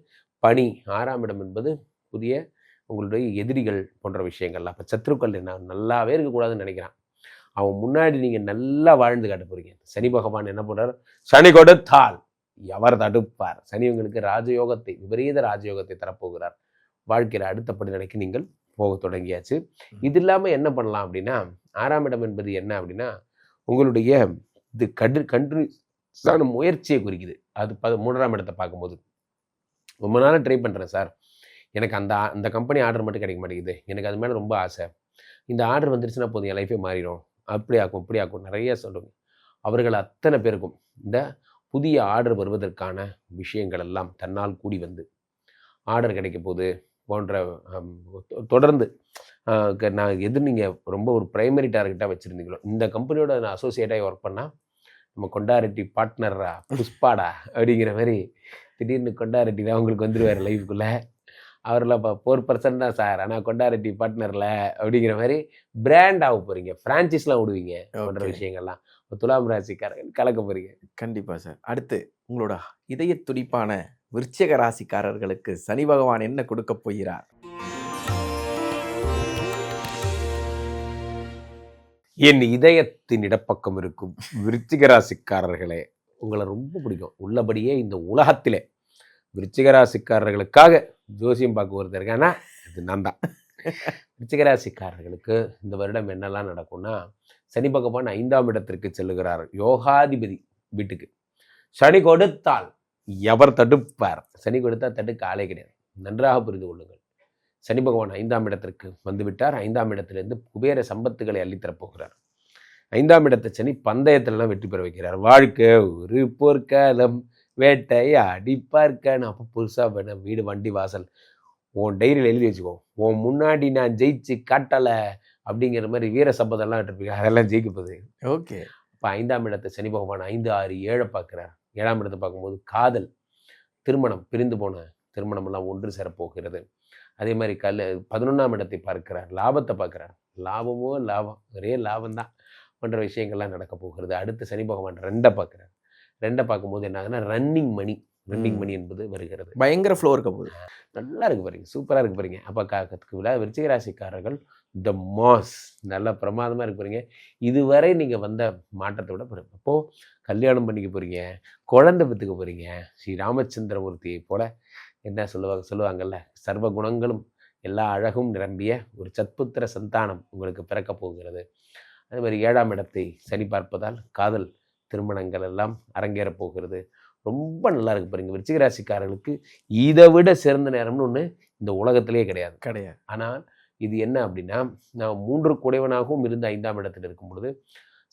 பணி, 6ஆம் இடம் என்பது புதிய உங்களுடைய எதிரிகள் போன்ற விஷயங்கள்லாம். அப்போ சத்ருக்கள் என்ன நல்லாவே இருக்கக்கூடாதுன்னு நினைக்கிறான், அவன் முன்னாடி நீங்கள் நல்லா வாழ்ந்து காட்ட போகிறீங்க. சனி பகவான் என்ன பண்ணுறார், சனி கொடுத்தால் எவர் தடுப்பார். சனி உங்களுக்கு ராஜயோகத்தை, விபரீத ராஜயோகத்தை தரப்போகிறார். வாழ்க்கையில் அடுத்த படிநிலைக்கு நீங்கள் போக தொடங்கியாச்சு. இது இல்லாமல் என்ன பண்ணலாம் அப்படின்னா, 6ஆம் இடம் என்பது என்ன அப்படின்னா உங்களுடைய இது கண்டினியூஸான முயற்சியை குறிக்குது. அது 3ஆம் இடத்தை பார்க்கும்போது, ரொம்ப நாளாக ட்ரை பண்ணுறேன் சார், எனக்கு அந்த கம்பெனி ஆர்டர் மட்டும் கிடைக்க மாட்டேங்குது, எனக்கு அது மேலே ரொம்ப ஆசை, இந்த ஆர்டர் வந்துருச்சுன்னா போதும் என் லைஃபே மாறிடும், அப்படி ஆக்கும் இப்படி ஆக்கும் நிறைய சொல்லுங்க. அவர்கள் அத்தனை பேருக்கும் இந்த புதிய ஆர்டர் வருவதற்கான விஷயங்கள் எல்லாம் தன்னால் கூடி வந்து ஆர்டர் கிடைக்க போகுது போன்ற தொடர்ந்து நான் நீங்கள் ரொம்ப ஒரு ப்ரைமரி டார்கெட்டாக வச்சுருந்தீங்களோ, இந்த கம்பெனியோட நான் அசோசியேட்டாக ஒர்க் பண்ணால் நம்ம கொண்டாரெட்டி பார்ட்னரா புஷ்பாடா அப்படிங்கிற மாதிரி திடீர்னு கொண்டாரெட்டி தான் உங்களுக்கு வந்துடுவார் லைஃப்குள்ளே. அவரில் இப்போ 4% தான் சார், ஆனால் கொண்டாரெட்டி பார்ட்னரில் அப்படிங்கிற மாதிரி பிராண்ட் ஆக போகிறீங்க, ஃப்ரான்ச்சைஸ்லாம் விடுவீங்க போன்ற விஷயங்கள்லாம் துலாம் ராசிக்காரர்கள் கலக்க போகிறீங்க. கண்டிப்பாக சார். அடுத்து உங்களோட இதய துடிப்பான விருச்சிக ராசிக்காரர்களுக்கு சனி பகவான் என்ன கொடுக்க போகிறார்? என் இதயத்தின் இடப்பக்கம் இருக்கும் விருச்சிக ராசிக்காரர்களே, உங்களை ரொம்ப பிடிக்கும். உள்ளபடியே இந்த உலகத்திலே விருச்சிக ராசிக்காரர்களுக்காக ஜோசியம் பார்க்க ஒருத்தர் இருக்கானா, இது நான் தான். விருச்சிக ராசிக்காரர்களுக்கு இந்த வருடம் என்னெல்லாம் நடக்கும்னா, சனி பகவான் 5ஆம் இடத்திற்கு செல்லுகிறார், யோகாதிபதி வீட்டுக்கு. சனி கொடுத்தால் எவர் தடுப்பார். சனி கொடுத்தால் தடுக்க ஆளே கிடையாது, நன்றாக புரிந்து கொள்ளுங்கள். சனி பகவான் 5ஆம் இடத்திற்கு வந்துவிட்டார். 5ஆம் இடத்திலிருந்து குபேர சம்பத்துகளை அள்ளித்தரப்போகிறார். 5ஆம் இடத்தை சனி பந்தயத்திலலாம் வெற்றி பெற வைக்கிறார். வாழ்க்கை ஒரு போர்க்காலம், வேட்டையாடி பார்க்க. நான் அப்போ புதுசாக வேணும் வீடு வண்டி வாசல் உன் டைரியில் எழுதி வச்சுக்கோ, உன் முன்னாடி நான் ஜெயிச்சு காட்டலை அப்படிங்கிற மாதிரி வீர சம்பதம்லாம் விட்டுருப்பீங்க, அதெல்லாம் ஜெயிக்க போகுது. ஓகே. இப்போ 5ஆம் இடத்தை சனி பகவான் 5, 6, 7 பார்க்குறார். 7ஆம் இடத்தை பார்க்கும்போது காதல், திருமணம், பிரிந்து போன திருமணமெல்லாம் ஒன்று சேரப்போகிறது. அதே மாதிரி 11ஆம் இடத்தை பார்க்கிறார், லாபத்தை பார்க்குறார். லாபமோ லாபம், ஒரே லாபம்தான் போன்ற விஷயங்கள்லாம் நடக்க போகிறது. அடுத்து சனி பகவான் 2 பார்க்குறார். 2 பார்க்கும்போது என்ன ஆகுதுன்னா ரன்னிங் மணி, ரன்னிங் மணி என்பது வருகிறது. பயங்கர ஃப்ளோ இருக்க போகுது. நல்லா இருக்கு பாருங்க, சூப்பராக இருக்கு பாருங்க. அப்போ விருச்சிக ராசிக்காரர்கள் த மாஸ் நல்லா பிரமாதமாக இருக்கு பாருங்க. இதுவரை நீங்கள் வந்த மாற்றத்தை விட பாருங்க. அப்போது கல்யாணம் பண்ணிக்க போகிறீங்க, குழந்தை பெற்றுக்க போகிறீங்க. ஸ்ரீ ராமச்சந்திரமூர்த்தியை போல என்ன சொல்லுவாங்கல்ல, சர்வ குணங்களும் எல்லா அழகும் நிரம்பிய ஒரு சத்புத்திர சந்தானம் உங்களுக்கு பிறக்க போகிறது. அதே மாதிரி 7ஆம் இடத்தை சனி பார்ப்பதால் காதல் திருமணங்கள் எல்லாம் அரங்கேறப் போகிறது. ரொம்ப நல்லா இருக்கு பாருங்க. விருச்சிக ராசிக்காரர்களுக்கு இதை விட சிறந்த நேரம்னு ஒன்று இந்த உலகத்திலேயே கிடையாது. ஆனால் இது என்ன அப்படின்னா, நான் 3 குடைவனாகவும் இருந்து 5ஆம் இடத்தில் இருக்கும் பொழுது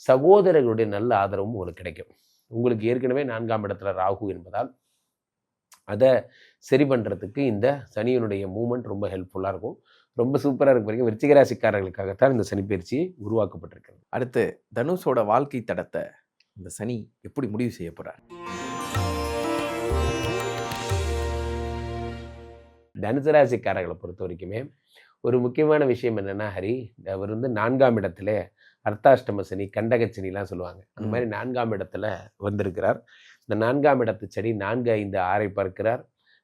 சகோதரர்களுடைய நல்ல ஆதரவும் உங்களுக்கு கிடைக்கும். உங்களுக்கு ஏற்கனவே 4ஆம் இடத்துல ராகு என்பதால் அதை சரி பண்ணுறதுக்கு இந்த சனியினுடைய மூமெண்ட் ரொம்ப ஹெல்ப்ஃபுல்லாக இருக்கும். ரொம்ப சூப்பராக இருக்கு பாருங்க. விருச்சிக ராசிக்காரர்களுக்காகத்தான் இந்த சனி பயிற்சி உருவாக்கப்பட்டிருக்கிறது. அடுத்து தனுஷோட வாழ்க்கை தடத்தை இந்த சனி எப்படி முடிவு செய்ய போறார்? தனுசு ராசிக்காரர்களை பொறுத்த வரைக்குமே ஒரு முக்கியமான விஷயம் என்னன்னா, ஹரி, அவர் 4ஆம் இடத்துல அர்த்தாஷ்டம சனி, கண்டக சனிலாம் சொல்லுவாங்க. அந்த மாதிரி 4ஆம் இடத்துல வந்திருக்கிறார். இந்த 4ஆம் இடத்து சனி 4, 5, 6 பார்க்கிறார்.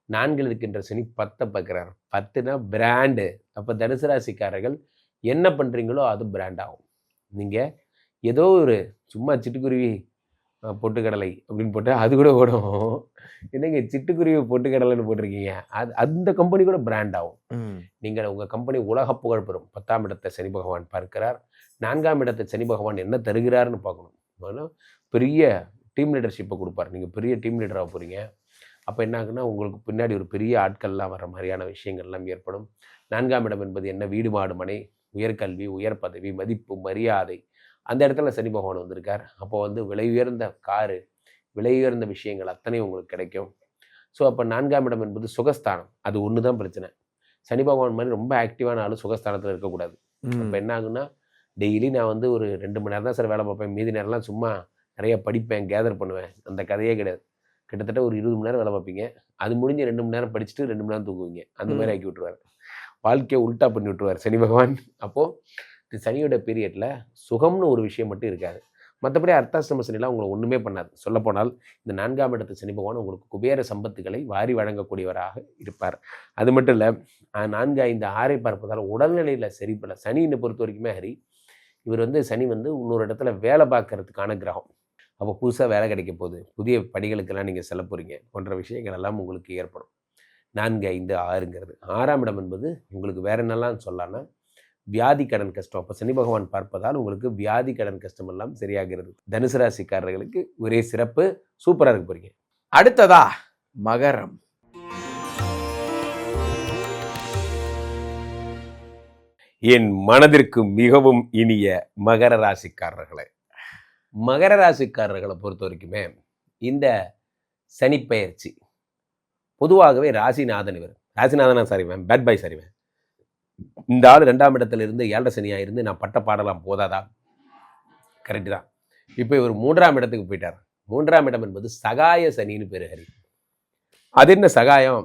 4 இருக்கின்ற சனி 10 பார்க்கிறார். 10னா பிராண்டு. அப்போ தனுசு ராசிக்காரர்கள் என்ன பண்ணுறீங்களோ அது பிராண்ட் ஆகும். நீங்கள் ஏதோ ஒரு சும்மா சிட்டுக்குருவி பொட்டுக்கடலை அப்படின்னு போட்டு அது கூட ஓடும். என்னங்க சிட்டுக்குருவி பொட்டுக்கடலைன்னு போட்டிருக்கீங்க, அது அந்த கம்பெனி கூட பிராண்ட் ஆகும். நீங்கள் உங்கள் கம்பெனி உலக புகழ் பெறும். 10ஆம் இடத்தை சனி பகவான் பார்க்கிறார். 4ஆம் இடத்தை சனி பகவான் என்ன தருகிறாருன்னு பார்க்கணும். அதனால் பெரிய டீம் லீடர்ஷிப்பை கொடுப்பார். நீங்கள் பெரிய டீம் லீடராக போகிறீங்க. அப்போ என்ன ஆகுன்னா, உங்களுக்கு பின்னாடி ஒரு பெரிய ஆட்கள்லாம் வர மாதிரியான விஷயங்கள்லாம் ஏற்படும். 4ஆம் இடம் என்பது என்ன? வீடு, மாடு, மனை, உயர்கல்வி, உயர் பதவி, மதிப்பு, மரியாதை. அந்த இடத்துல சனி பகவான் வந்திருக்கார். அப்போ விலை உயர்ந்த காரு, விலை உயர்ந்த விஷயங்கள் அத்தனை உங்களுக்கு கிடைக்கும். ஸோ அப்போ 4ஆம் இடம் என்பது சுகஸ்தானம். அது ஒன்று தான் பிரச்சனை. சனி பகவான் மாதிரி ரொம்ப ஆக்டிவான ஆள் சுகஸ்தானத்தில் இருக்கக்கூடாது. அப்போ என்ன ஆகுன்னா, டெய்லி நான் ஒரு 2 மணி நேரம் தான் சார் வேலை பார்ப்பேன், மீதி நேரம்லாம் சும்மா நிறைய படிப்பேன், கேதர் பண்ணுவேன். அந்த கதையே கிடையாது. கிட்டத்தட்ட ஒரு 20 மணி நேரம் வேலை பார்ப்பீங்க. அது முடிஞ்சு 2 மணி நேரம் படிச்சுட்டு 2 மணி நேரம் தூங்குவீங்க. அந்த மாதிரி ஆக்கி விட்டுருவார். வாழ்க்கையை உல்ட்டா பண்ணி விட்டுருவார் சனி பகவான். அப்போது சனியோட பீரியடில் சுகம்னு ஒரு விஷயம் மட்டும் இருக்காது. மற்றபடி அர்த்தாஷ்டம சனிலாம் உங்களை ஒன்றுமே பண்ணாது. சொல்லப்போனால் இந்த 4ஆம் இடத்து சனி பகவான் உங்களுக்கு குபேர சம்பத்துகளை வாரி வழங்கக்கூடியவராக இருப்பார். அது மட்டும் இல்லை, 4, 5, 6 பார்ப்பதால் உடல்நிலையில் சரிப்படல. சனியை பொறுத்த வரைக்குமே ஹரி, இவர் சனி இன்னொரு இடத்துல வேலை பார்க்கறதுக்கான கிரகம். அப்போ புதுசாக வேலை கிடைக்க போகுது, புதிய பணிகளுக்கெல்லாம் நீங்கள் செல்ல போகிறீங்க போன்ற விஷயங்கள் எல்லாம் உங்களுக்கு ஏற்படும். 4, 5, 6ங்கிறது 6ஆம் இடம் என்பது உங்களுக்கு வேற என்னெல்லாம் சொல்லலாம்னா வியாதி கடன் கஷ்டம். அப்போ சனி பகவான் பார்ப்பதால் உங்களுக்கு வியாதி கடன் கஷ்டம் எல்லாம் சரியாகிறது. தனுசு ராசிக்காரர்களுக்கு ஒரே சிறப்பு, சூப்பராக இருக்க போறீங்க. அடுத்ததா மகரம். என் மனதிற்கு மிகவும் இனிய மகர ராசிக்காரர்களை, மகர ராசிக்காரர்களை பொறுத்த வரைக்குமே இந்த சனி பெயர்ச்சி பொதுவாகவே ராசிநாதன், இவர் ராசிநாதனா சரிவேன், பேட் பாய் சரிவேன். இந்த ஆள் 2ஆம் இடத்துல இருந்து 7 சனியாக இருந்து நான் பட்ட பாடலாம் போதாதா? கரெக்டு தான். இப்போ இவர் 3ஆம் இடத்துக்கு போயிட்டார். 3ஆம் இடம் என்பது சகாய சனின்னு பேர் ஹரி. அது என்ன சகாயம்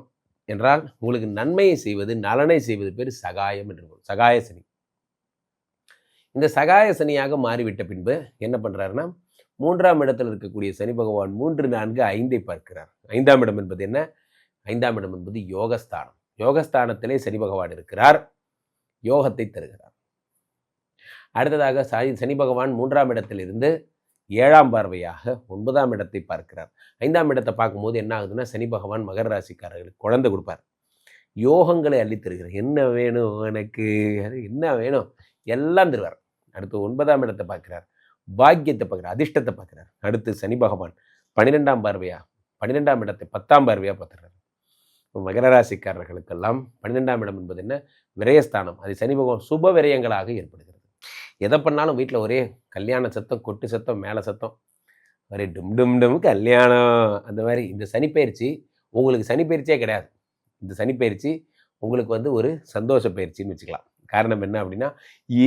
என்றால், உங்களுக்கு நன்மையை செய்வது, நலனை செய்வது பேர் சகாயம் என்று. சகாய சனி. இந்த சகாய சனியாக மாறிவிட்ட பின்பு என்ன பண்ணுறாருன்னா, 3ஆம் இடத்தில் இருக்கக்கூடிய சனி பகவான் 3, 4, 5 பார்க்கிறார். 5ஆம் இடம் என்பது என்ன? 5ஆம் இடம் என்பது யோகஸ்தானம். யோகஸ்தானத்திலே சனி பகவான் இருக்கிறார், யோகத்தை தருகிறார். அடுத்ததாக சனி பகவான் 3ஆம் இடத்தில் இருந்து 7ஆம் பார்வையாக 9ஆம் இடத்தை பார்க்கிறார். 5ஆம் இடத்தை பார்க்கும்போது என்ன ஆகுதுன்னா, சனி பகவான் மகர ராசிக்காரர்களுக்கு குழந்தை கொடுப்பார், யோகங்களை அள்ளி தருகிறார். என்ன வேணும் எனக்கு, என்ன வேணும் எல்லாம் தருவார். அடுத்து 9ஆம் இடத்தை பார்க்கிறார், பாக்கியத்தை பார்க்கிறார், அதிர்ஷ்டத்தை பார்க்கிறார். அடுத்து சனி பகவான் 12ஆம் பார்வையா 12ஆம் இடத்தை 10ஆம் பார்வையாக பார்த்துறார். மகர ராசிக்காரர்களுக்கெல்லாம் 12ஆம் இடம் என்பது என்ன? விரயஸ்தானம். அது சனி பகவான் சுப விரயங்களாக ஏற்படுகிறது. எதை பண்ணாலும் வீட்டில் ஒரே கல்யாண சத்தம், கொட்டு சத்தம், மேலே சத்தம், ஒரே டும் டும் டும் கல்யாணம். அந்த மாதிரி இந்த சனிப்பயிற்சி உங்களுக்கு சனிப்பயிற்சியே கிடையாது. இந்த சனிப்பயிற்சி உங்களுக்கு ஒரு சந்தோஷ பயிற்சின்னு வச்சுக்கலாம். காரணம் என்ன அப்படின்னா,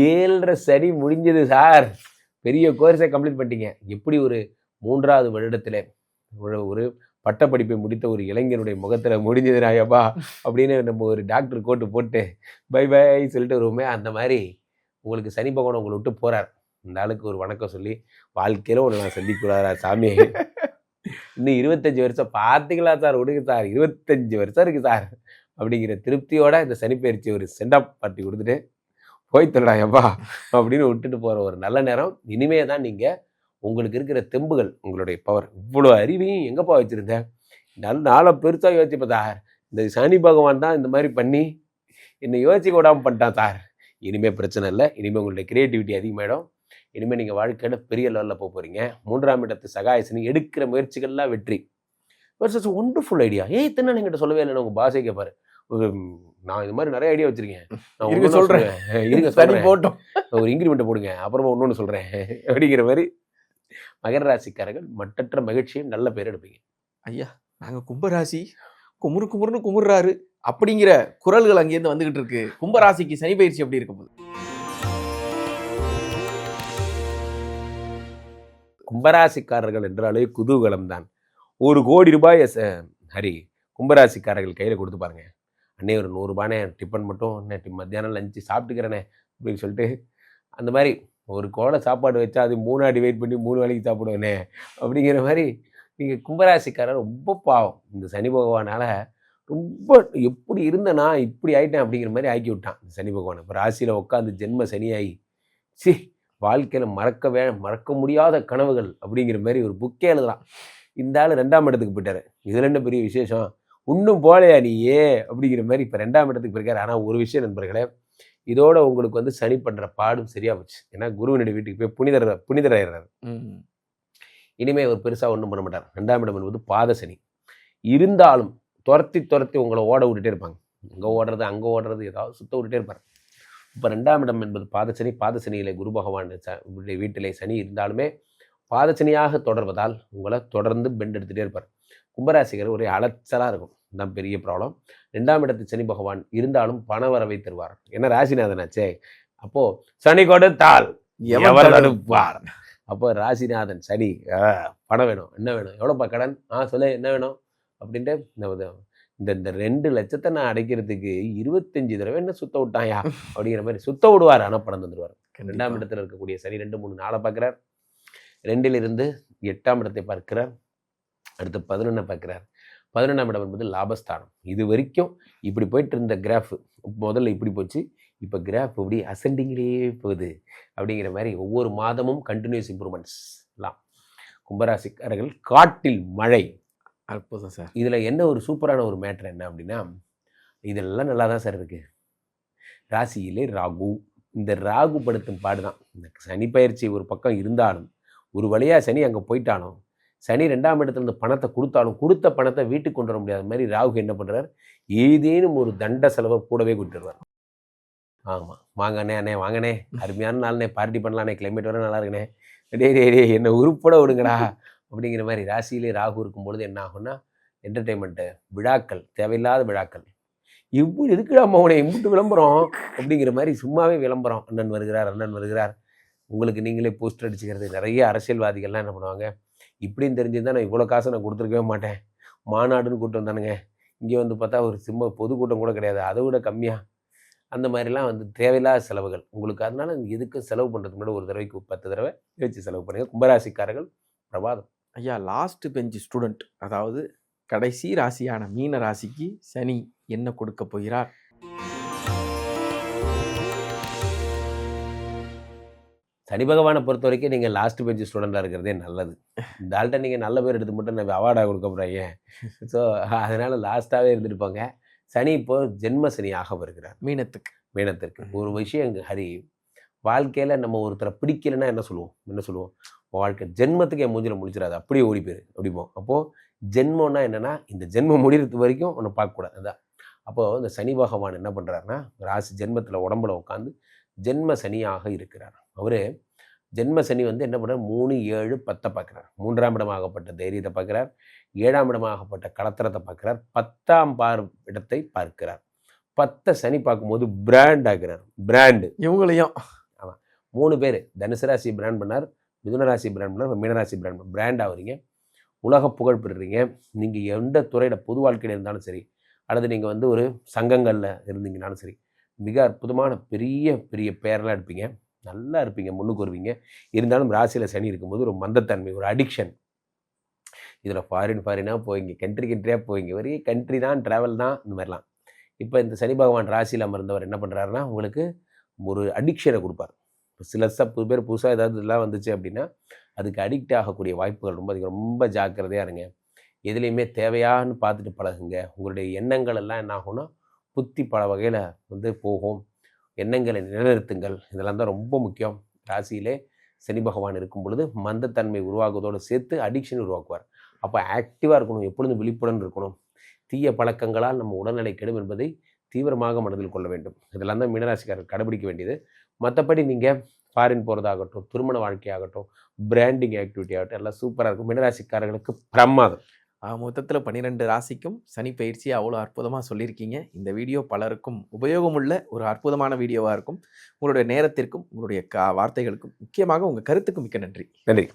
7.5 சனி முடிஞ்சது சார், பெரிய கோர்ஸை கம்ப்ளீட் பண்ணிட்டீங்க. எப்படி ஒரு 3ஆவது வருடத்தில் ஒரு பட்டப்படிப்பை முடித்த ஒரு இளைஞனுடைய முகத்தில் முடிஞ்சதுனாயப்பா அப்படின்னு நம்ம ஒரு டாக்டர் கோட்டு போட்டு பை பை சொல்லிட்டு வருவோமே, அந்த மாதிரி உங்களுக்கு சனி பகவான் உங்களை விட்டு போகிறார். இந்த ஆளுக்கு ஒரு வணக்கம் சொல்லி, வாழ்க்கையில் ஒன்று நான் சந்திக்கூடாதா சாமி இன்னும் 25 வருஷம் பார்த்தீங்களா சார், விடுங்க சார், 25 வருஷம் இருக்கு சார் அப்படிங்கிற திருப்தியோட இந்த சனிப்பெயர்ச்சி ஒரு சென்டாப் பார்ட்டி கொடுத்துட்டு போய் தரடா எப்பா அப்படின்னு விட்டுட்டு போகிற ஒரு நல்ல நேரம். இனிமே தான் நீங்கள் உங்களுக்கு இருக்கிற தெம்புகள், உங்களுடைய பவர், இவ்வளோ அறிவையும் எங்கப்பா வச்சுருந்தேன், நாளை பெருசாக யோசிப்பா சார், இந்த சனி பகவான் தான் இந்த மாதிரி பண்ணி என்னை யோசிக்க விடாமல் பண்ணிட்டான் சார். இனிமேல் பிரச்சனை இல்லை, இனிமேல் உங்களுடைய கிரியேட்டிவிட்டி அதிகமாகிடும். இனிமேல் நீங்கள் வாழ்க்கையில் பெரிய லெவலில் போக போகிறீங்க. 3ஆம் இடத்து சகாயசனி, எடுக்கிற முயற்சிகள்லாம் வெற்றி. It's wonderful idea. இத்தனை என்கிட்ட சொல்லவே இல்லை. உங்கள் பாசை கேட்பாரு, நான் இது மாதிரி நிறைய ஐடியா வச்சிருக்கேன், நான் இருங்க சொல்றேன், இருங்க சனி சொல்றேன், போட்டோம், ஒரு இன்கிரிமெண்ட்டை போடுங்க, அப்புறமா இன்னொன்று சொல்கிறேன் அப்படிங்கிற மாதிரி மகர ராசிக்காரர்கள் மட்டற்ற மகிழ்ச்சியும் நல்ல பேர் எடுப்பீங்க. ஐயா நாங்க கும்பராசி குமுறு குமுறுன்னு குமுறாரு அப்படிங்கிற குரல்கள் அங்கேருந்து வந்துகிட்டு இருக்கு. கும்பராசிக்கு சனி பயிற்சி எப்படி இருக்க போகுது? கும்பராசிக்காரர்கள் என்றாலே குதூகலம் தான். 1 கோடி ரூபாய் ஹரி கும்பராசிக்காரர்கள் கையில் கொடுத்து பாருங்க, அண்ணே ஒரு 100 ரூபானே டிஃபன் மட்டும் மத்தியானம் லஞ்சு சாப்பிட்டுக்கிறேனே அப்படின்னு சொல்லிட்டு, அந்த மாதிரி ஒரு கோலை சாப்பாடு வச்சா அது 3 டிவைட் பண்ணி 3 வேளைக்கு சாப்பிடுவேனே அப்படிங்கிற மாதிரி. நீங்கள் கும்பராசிக்காரர் ரொம்ப பாவம். இந்த சனி பகவானால் ரொம்ப எப்படி இருந்தேனா இப்படி ஆயிட்டேன் அப்படிங்கிற மாதிரி ஆக்கி விட்டான் இந்த சனி பகவான். இப்போ ராசியில் உட்காந்து ஜென்ம சனியாகி வாழ்க்கையில் மறக்க முடியாத கனவுகள் அப்படிங்கிற மாதிரி ஒரு புக்கே எழுதலாம். இந்த ஆள் 2ஆம் இடத்துக்கு போயிட்டாரு. இதில் என்ன பெரிய விசேஷம், இன்னும் போலையா நீயே அப்படிங்கிற மாதிரி இப்போ 2ஆம் இடத்துக்கு போயிருக்காரு. ஆனால் ஒரு விஷயம் நண்பர்களே, இதோட உங்களுக்கு வந்து சனி பண்ணுற பாடும் சரியா போச்சு. ஏன்னா குருவினுடைய வீட்டுக்கு போய் புனிதராயிடுறாரு. இனிமேல் ஒரு பெருசாக ஒன்றும் பண்ண மாட்டார். 2ஆம் இடம் என்பது பாத சனி. இருந்தாலும் துரத்தி உங்களை ஓட விட்டுட்டே இருப்பாங்க. இங்கே ஓடுறது அங்கே ஓடுறது ஏதாவது சுத்த விட்டுட்டே இருப்பார். இப்போ 2ஆம் இடம் என்பது பாதசனி. பாதசனியிலே குரு பகவான் வீட்டிலே சனி இருந்தாலுமே பாதசனியாக தொடர்வதால் உங்களை தொடர்ந்து பெண்ட் எடுத்துகிட்டே இருப்பார். கும்பராசிகர் ஒரே அலைச்சலாக இருக்கும், தான் பெரிய ப்ராப்ளம். 2ஆம் இடத்து சனி பகவான் இருந்தாலும் பண வரவை தருவார். ஏன்னா ராசிநாதனாச்சே. அப்போது சனி கொடுத்தால் எவர் தடுப்பார். அப்போ ராசிநாதன் சனி, பணம் வேணும், என்ன வேணும், எவ்வளோப்பா கடன், சொல்ல என்ன வேணும் அப்படின்ட்டு இந்த 2 லட்சத்தை நான் அடைக்கிறதுக்கு 25 தடவை என்ன சுத்த விட்டாயா அப்படிங்கிற மாதிரி சுத்த விடுவார். ஆனால் பணம் தந்துடுவார். 2ஆம் இடத்துல இருக்கக்கூடிய சனி 2, 3, 4 பார்க்குறார். 2லிருந்து 8ஆம் இடத்தை பார்க்கிறார். அடுத்து 11 பார்க்கிறார். 11ஆம் இடம் என்பது லாபஸ்தானம். இது வரைக்கும் இப்படி போயிட்டு இருந்த கிராஃப் முதல்ல இப்படி போச்சு, இப்போ கிராஃப் இப்படி அசெண்டிங்கிலேயே போகுது அப்படிங்கிற மாதிரி ஒவ்வொரு மாதமும் கண்டினியூஸ் இம்ப்ரூவ்மெண்ட்ஸ் எல்லாம். கும்பராசிக்காரர்கள் காட்டில் மழை. அற்புதம் சார். இதில் என்ன ஒரு சூப்பரான ஒரு மேட்ரு என்ன அப்படின்னா, இதெல்லாம் நல்லா தான் சார் இருக்குது. ராசியிலே ராகு, இந்த ராகு படுத்தும் பாடு தான். இந்த சனி பயிற்சி ஒரு பக்கம் இருந்தாலும், ஒரு வழியாக சனி அங்கே போயிட்டாலும், சனி 2ஆம் இடத்துல பணத்தை கொடுத்தாலும் கொடுத்த பணத்தை வீட்டுக்கு கொண்டு வர முடியாத மாதிரி ராகு என்ன பண்ணுறார், ஏதேனும் ஒரு தண்ட செலவை கூடவே கொடுத்துருவார். ஆமாம், வாங்கண்ணே அண்ணே வாங்கண்ணே, அருமையான நாள்ண்ணே, பார்ட்டி பண்ணலாண்ணே, கிளைமேட் வர நல்லா இருக்குண்ணே, டே என்னை உருப்பட விடுங்கடா அப்படிங்கிற மாதிரி. ராசியிலே ராகு இருக்கும்பொழுது என்ன ஆகும்னா, என்டர்டெயின்மெண்ட்டு, விழாக்கள், தேவையில்லாத விழாக்கள், இப்படி எதுக்குடா அவனை இம்புட்டு விளம்பரம் அப்படிங்கிற மாதிரி சும்மாவே விளம்பரம். அண்ணன் வருகிறார். உங்களுக்கு நீங்களே போஸ்டர் அடிச்சுக்கிறது. நிறைய அரசியல்வாதிகள்லாம் என்ன பண்ணுவாங்க, இப்படின்னு தெரிஞ்சிருந்தால் நான் இவ்வளோ காசை நான் கொடுத்துருக்கவே மாட்டேன், மாநாடுன்னு கூட்டம் வந்தானுங்க, இங்கே வந்து பார்த்தா ஒரு பொதுக்கூட்டம் கூட கிடையாது, அதை விட கம்மியாக, அந்த மாதிரிலாம் வந்து தேவையில்லாத செலவுகள் உங்களுக்கு. அதனால எதுக்கும் செலவு பண்ணுறதுக்கு முன்னாடி ஒரு தடவைக்கு 10 தடவை யோசிச்சு செலவு பண்ணுங்கள். கும்பராசிக்காரர்கள் பிரபாதம். ஐயா லாஸ்ட் பெஞ்ச் ஸ்டூடெண்ட், அதாவது கடைசி ராசியான மீன ராசிக்கு சனி என்ன கொடுக்க போகிறார்? சனி பகவானை பொறுத்த வரைக்கும் நீங்கள் லாஸ்ட் பெஞ்ச் ஸ்டூடெண்டாக இருக்கிறதே நல்லது. இந்த ஆள்கிட்ட நீங்கள் நல்ல பேர் எடுத்து மட்டும் நான் அவார்டாக கொடுக்க போகிறீங்க. ஸோ அதனால் லாஸ்ட்டாகவே இருந்துருப்பாங்க. சனி இப்போ ஜென்ம சனியாக வருகிறார் மீனத்திற்கு. ஒரு விஷயம் ஹரி, வாழ்க்கையில் நம்ம ஒருத்தரை பிடிக்கலைன்னா என்ன சொல்லுவோம், வாழ்க்கை ஜென்மத்துக்கு என் மூஞ்சில் முடிச்சிடாது, அப்படியே ஓடி போயிரு அப்படிப்போம். அப்போது ஜென்மம்னா என்னென்னா, இந்த ஜென்மம் முடிகிறது வரைக்கும் ஒன்று பார்க்கக்கூடாது. அதுதான். அப்போது இந்த சனி பகவான் என்ன பண்ணுறாருன்னா, ராசி ஜென்மத்தில் உடம்புல உட்காந்து ஜென்ம சனியாக இருக்கிறார். அவர் ஜென்ம சனி வந்து என்ன பண்ணுறார், 3, 7, 10 பார்க்குறார். 3ஆம் இடமாகப்பட்ட தைரியத்தை பார்க்குறார். 7ஆம் இடமாகப்பட்ட கலத்திரத்தை பார்க்குறார். 10ஆம் இடத்தை பார்க்கிறார். 10 சனி பார்க்கும்போது பிராண்ட் ஆகிறார். பிராண்டு இவங்களையும். ஆமாம், 3 பேர் தனுசு ராசி பிராண்ட் பண்ணார், மிதுன ராசி பிராண்ட் பண்ணார், மீனராசி பிராண்ட் ஆகுறீங்க. உலக புகழ் பெறுறீங்க. நீங்கள் எந்த துறையில் பொது வாழ்க்கையில் இருந்தாலும் சரி, அல்லது நீங்கள் வந்து ஒரு சங்கங்களில் இருந்தீங்கனாலும் சரி, மிக அற்புதமான பெரிய பெரிய பேரெல்லாம் எடுப்பீங்க, நல்லா இருப்பீங்க, முன்னுக்கு வருவீங்க. இருந்தாலும் ராசியில் சனி இருக்கும்போது ஒரு மந்தத்தன்மை, ஒரு அடிக்ஷன், இதில் ஃபாரினாக போவீங்க, கண்ட்ரியாக போவீங்க, ஒரே கண்ட்ரி தான், ட்ராவல் தான், இந்த மாதிரிலாம். இப்போ இந்த சனி பகவான் ராசியில் அமர்ந்தவர் என்ன பண்ணுறாருன்னா, உங்களுக்கு ஒரு அடிக்ஷனை கொடுப்பார். இப்போ பேர் புதுசாக ஏதாவது இதெல்லாம் வந்துச்சு அப்படின்னா அதுக்கு அடிக்ட் ஆகக்கூடிய வாய்ப்புகள் ரொம்ப அதிகம். ரொம்ப ஜாக்கிரதையாக இருங்க. எதுலேயுமே தேவையான்னு பார்த்துட்டு பழகுங்க. உங்களுடைய எண்ணங்கள் எல்லாம் என்ன ஆகும்னா புத்தி பல வகையில் போகும். எண்ணங்களை நிலைநிறுத்துங்கள். இதெல்லாம் தான் ரொம்ப முக்கியம். ராசியிலே சனி பகவான் இருக்கும் பொழுது மந்தத்தன்மை உருவாகுவதோடு சேர்த்து அடிக்ஷன் உருவாக்குவார். அப்போ ஆக்டிவாக இருக்கணும், எப்பொழுதும் விழிப்புடன் இருக்கணும். தீய பழக்கங்களால் நம்ம உடல்நிலை கெடும் என்பதை தீவிரமாக மனதில் கொள்ள வேண்டும். இதெல்லாம் தான் மீனராசிக்காரர் கடைபிடிக்க வேண்டியது. மற்றபடி நீங்கள் ஃபாரின் போகிறதாகட்டும், திருமண வாழ்க்கையாகட்டும், பிராண்டிங் ஆக்டிவிட்டி ஆகட்டும், எல்லாம் சூப்பராக இருக்கும். மீனராசிக்காரர்களுக்கு பிரமாதம். மொத்தத்தில் 12 ராசிக்கும் சனி பயிற்சியை அவ்வளோ அற்புதமாக சொல்லியிருக்கீங்க. இந்த வீடியோ பலருக்கும் உபயோகமுள்ள ஒரு அற்புதமான வீடியோவாக இருக்கும். உங்களுடைய நேரத்திற்கும் உங்களுடைய வார்த்தைகளுக்கும் முக்கியமாக உங்கள் கருத்துக்கும் மிக்க நன்றி. நன்றி.